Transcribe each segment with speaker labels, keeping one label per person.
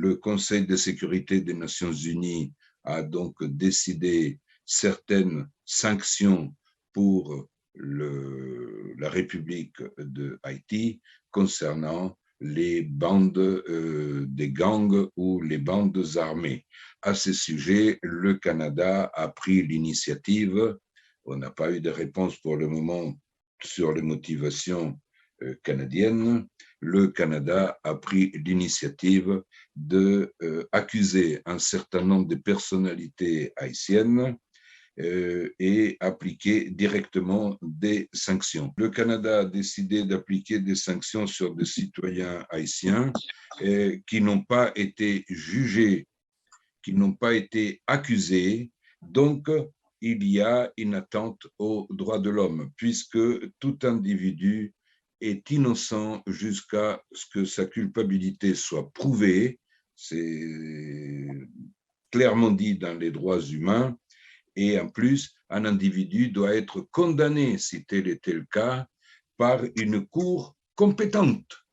Speaker 1: le Conseil de sécurité des Nations Unies a donc décidé certaines sanctions pour la République de Haïti concernant les bandes des gangs ou les bandes armées. À ce sujet, le Canada a pris l'initiative. On n'a pas eu de réponse pour le moment sur les motivations canadiennes. Le Canada a pris l'initiative d'accuser un certain nombre de personnalités haïtiennes et appliquer directement des sanctions. Le Canada a décidé d'appliquer des sanctions sur des citoyens haïtiens qui n'ont pas été jugés, qui n'ont pas été accusés. Donc, il y a une attente aux droits de l'homme, puisque tout individu est innocent jusqu'à ce que sa culpabilité soit prouvée. C'est clairement dit dans les droits humains. Et en plus, un individu doit être condamné, si tel était le cas, par une cour compétente,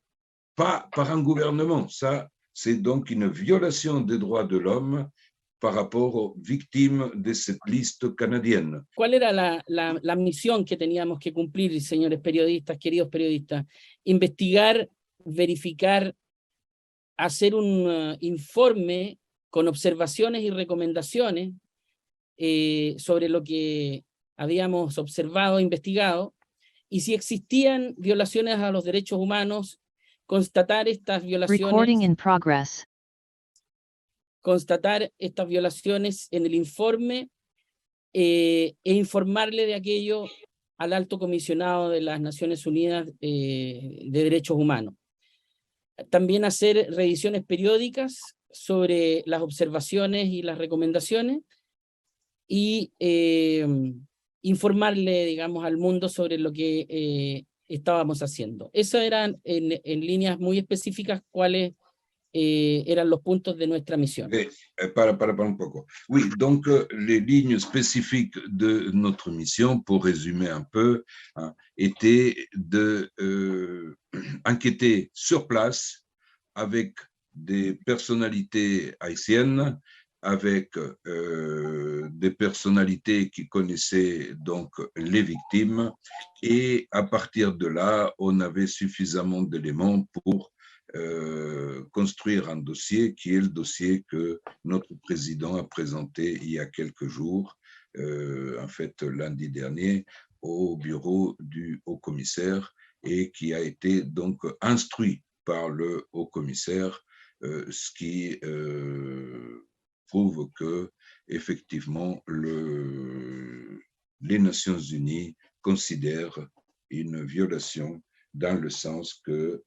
Speaker 1: pas par un gouvernement. Ça, c'est donc une violation des droits de l'homme par rapport aux victimes de cette liste canadienne.
Speaker 2: ¿Cuál era la misión que teníamos que cumplir, señores periodistas, queridos periodistas? Investigar, verificar, hacer un informe con observaciones y recomendaciones sobre lo que habíamos observado, investigado, y si existían violaciones a los derechos humanos, constatar estas violaciones. Constatar estas violaciones en el informe e informarle de aquello al Alto Comisionado de las Naciones Unidas de Derechos Humanos. También hacer revisiones periódicas sobre las observaciones y las recomendaciones y informarle, digamos, al mundo sobre lo que estábamos haciendo. Eso eran en líneas muy específicas cuáles eran los puntos de nuestra misión.
Speaker 1: Para un poco. Oui, donc les lignes spécifiques de notre mission, pour résumer un peu, étaient de enquêter sur place avec des personnalités haïtiennes, avec des personnalités qui connaissaient donc les victimes, et à partir de là, on avait suffisamment d'éléments pour construire un dossier qui est le dossier que notre président a présenté il y a quelques jours, en fait lundi dernier, au bureau du haut-commissaire et qui a été donc instruit par le haut-commissaire, ce qui prouve que effectivement les Nations Unies considèrent une violation dans le sens qu'il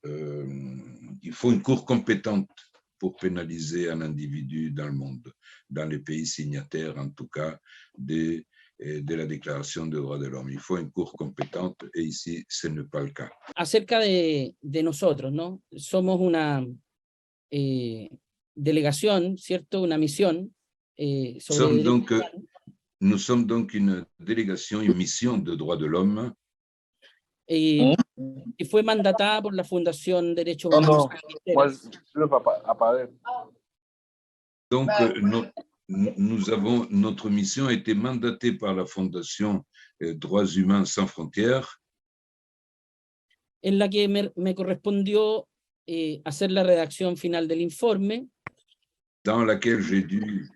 Speaker 1: faut une cour compétente pour pénaliser un individu dans le monde, dans les pays signataires en tout cas de la Déclaration des droits de l'homme. Il faut une cour compétente et ici ce n'est pas le cas.
Speaker 2: Acerca de nosotros, ¿no? Somos una delegación, ¿cierto? Una misión sobre
Speaker 1: nous sommes donc une délégation, une mission de droits de l'homme.
Speaker 2: Y fue mandatada por la Fundación Derechos Humanos.
Speaker 1: Donc, notre mission a été mandatée par la Fondation Droits Humains Sans Frontières.
Speaker 2: En la que me correspondió hacer la redacción final del informe.
Speaker 1: Dans laquelle j'ai dû,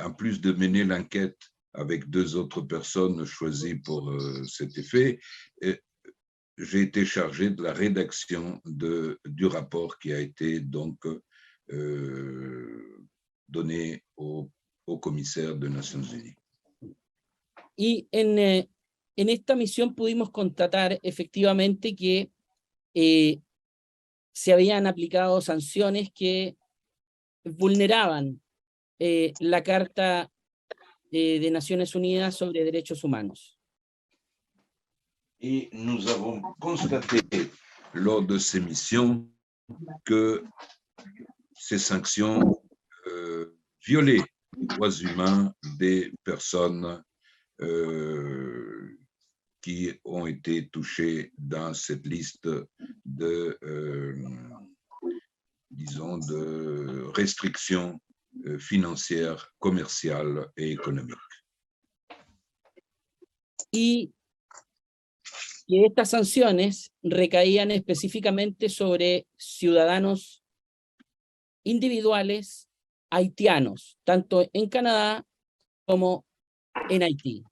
Speaker 1: en plus de mener l'enquête avec 2 autres personnes choisies pour cet effet, j'ai été chargé de la rédaction du rapport qui a été donc donné au commissaire des Nations Unies.
Speaker 2: Y en esta misión pudimos constatar efectivamente que se habían aplicado sanciones que vulneraban la Carta de Naciones Unidas sobre Derechos Humanos.
Speaker 1: Et nous avons constaté lors de ces missions que ces sanctions violaient les droits humains des personnes qui ont été touchées dans cette liste de disons, de restrictions financières, commerciales et économiques.
Speaker 2: Y que estas sanciones recaían específicamente sobre ciudadanos individuales haitianos, tanto en Canadá como en Haití.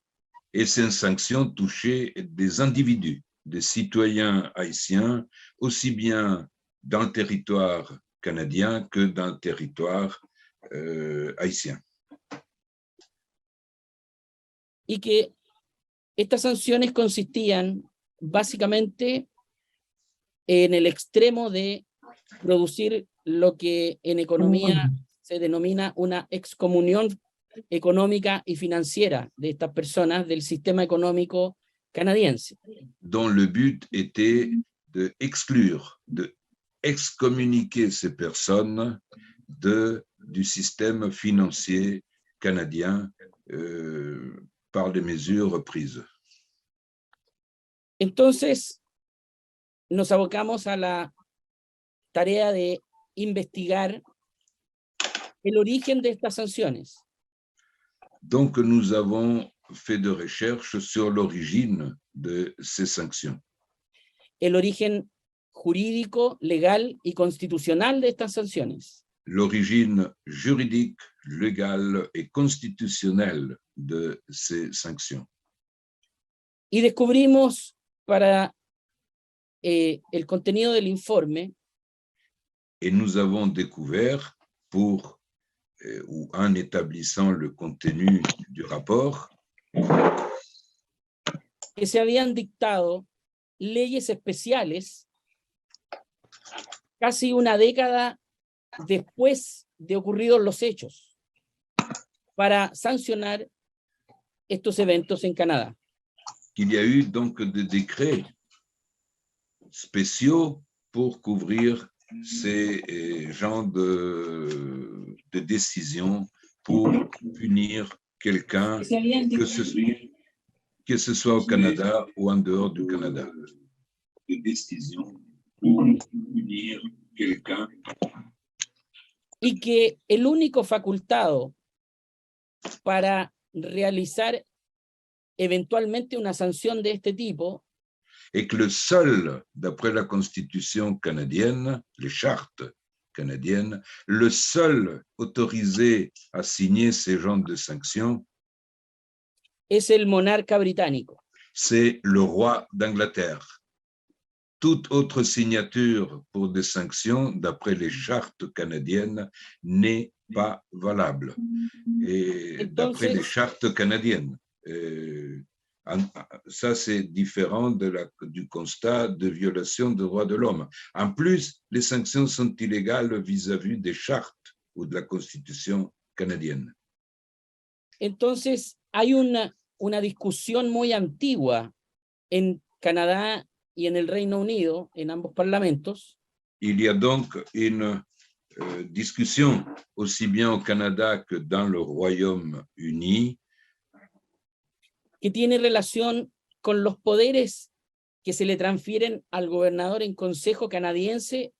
Speaker 1: Et ces sanctions touchaient des individus, des citoyens haïtiens, aussi bien dans le territoire canadien que dans le territoire haïtien.
Speaker 2: Y que estas sanciones consistían básicamente en el extremo de producir lo que en economía se denomina una excomunión económica y financiera de estas personas del sistema económico canadiense.
Speaker 1: Dont le but était de exclure, de excommuniquer ces personnes du système financier canadien par des mesures prises.
Speaker 2: Entonces, nos abocamos a la tarea de investigar el origen de estas sanciones.
Speaker 1: Donc, nous avons fait de recherches sur l'origine de ces sanctions.
Speaker 2: El origen jurídico, legal y constitucional de estas sanciones.
Speaker 1: L'origine juridique, légale et constitutionnelle de ces sanctions.
Speaker 2: Y descubrimos para el contenido del informe
Speaker 1: Et nous avons découvert, ou en établissant le contenu du rapport,
Speaker 2: que se habían dictado leyes especiales casi una década después de ocurridos los hechos para sancionar estos eventos en Canadá.
Speaker 1: qu'il y a eu donc des décrets spéciaux pour couvrir ces genres de décisions pour punir quelqu'un, que ce soit au Canada ou en dehors du Canada. Des décisions pour punir quelqu'un.
Speaker 2: Y que el único facultado para realizar eventualmente una sanción de este tipo
Speaker 1: Et que le seul, d'après la Constitution canadienne, les chartes canadiennes, le seul autorisé à signer ces genres de sanctions,
Speaker 2: es el monarca británico.
Speaker 1: c'est le roi d'Angleterre. Toute autre signature pour des sanctions, d'après les chartes canadiennes, n'est pas valable. Et d'après les chartes canadiennes, ça c'est différent du constat de violation des droits de l'homme. En plus, les sanctions sont illégales vis-à-vis des chartes ou de la Constitution canadienne.
Speaker 2: Entonces, hay una discusión muy antigua en Canadá y en el Reino Unido, en ambos parlamentos.
Speaker 1: Il y a donc une discussion aussi bien au Canada que dans le Royaume-Uni
Speaker 2: que tiene relación con los poderes que se le transfieren al gobernador en consejo canadiense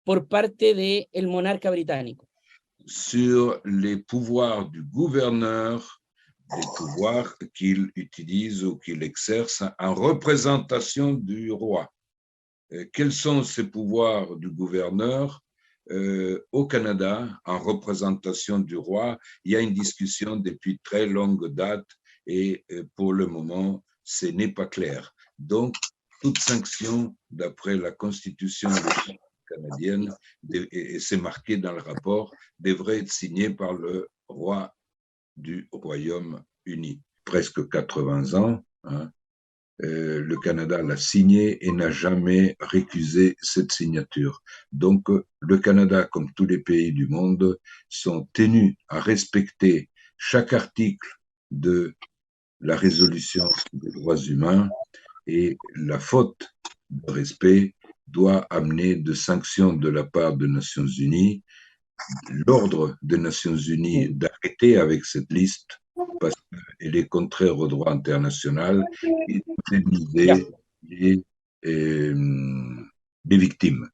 Speaker 2: por parte del monarca británico.
Speaker 1: Sur les pouvoirs du gouverneur, des pouvoirs qu'il utilise ou qu'il exerce en représentation du roi. Quels sont ces pouvoirs du gouverneur au Canada en représentation du roi? Il y a une discussion depuis très longue date et pour le moment, ce n'est pas clair. Donc, toute sanction, d'après la Constitution canadienne, et c'est marqué dans le rapport, devrait être signée par le roi du Royaume-Uni. Presque 80 ans, hein, le Canada l'a signé et n'a jamais récusé cette signature. Donc, le Canada, comme tous les pays du monde, sont tenus à respecter chaque article de la résolution des droits humains et la faute de respect doit amener de sanctions de la part des Nations Unies, l'ordre des Nations Unies d'arrêter avec cette liste parce qu'elle est contraire au droit international et d'indemniser les victimes.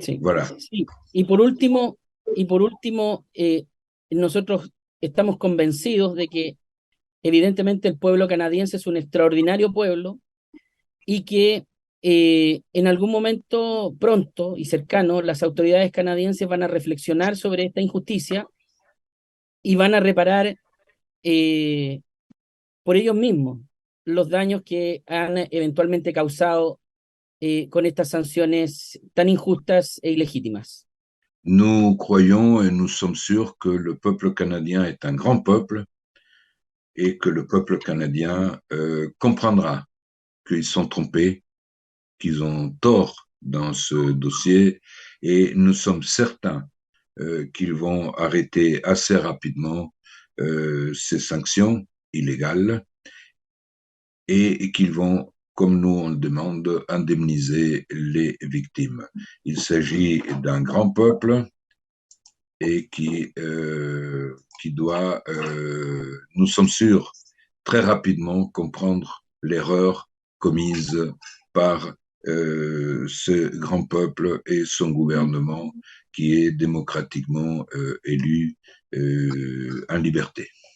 Speaker 2: Sí,
Speaker 1: Voilà.
Speaker 2: sí. Y por último nosotros estamos convencidos de que evidentemente el pueblo canadiense es un extraordinario pueblo y que en algún momento pronto y cercano las autoridades canadienses van a reflexionar sobre esta injusticia y van a reparar eh, por ellos mismos los daños que han eventualmente causado con estas sanciones tan injustas e ilegítimas.
Speaker 1: Nous croyons et nous sommes sûrs que le peuple canadien est un grand peuple et que le peuple canadien comprendra qu'ils sont trompés, qu'ils ont tort dans ce dossier et nous sommes certains qu'ils vont arrêter assez rapidement ces sanctions illégales et qu'ils vont, comme nous on le demande, indemniser les victimes. Il s'agit d'un grand peuple et qui doit, nous sommes sûrs, très rapidement comprendre l'erreur commise par ce grand peuple et son gouvernement qui est démocratiquement élu en liberté.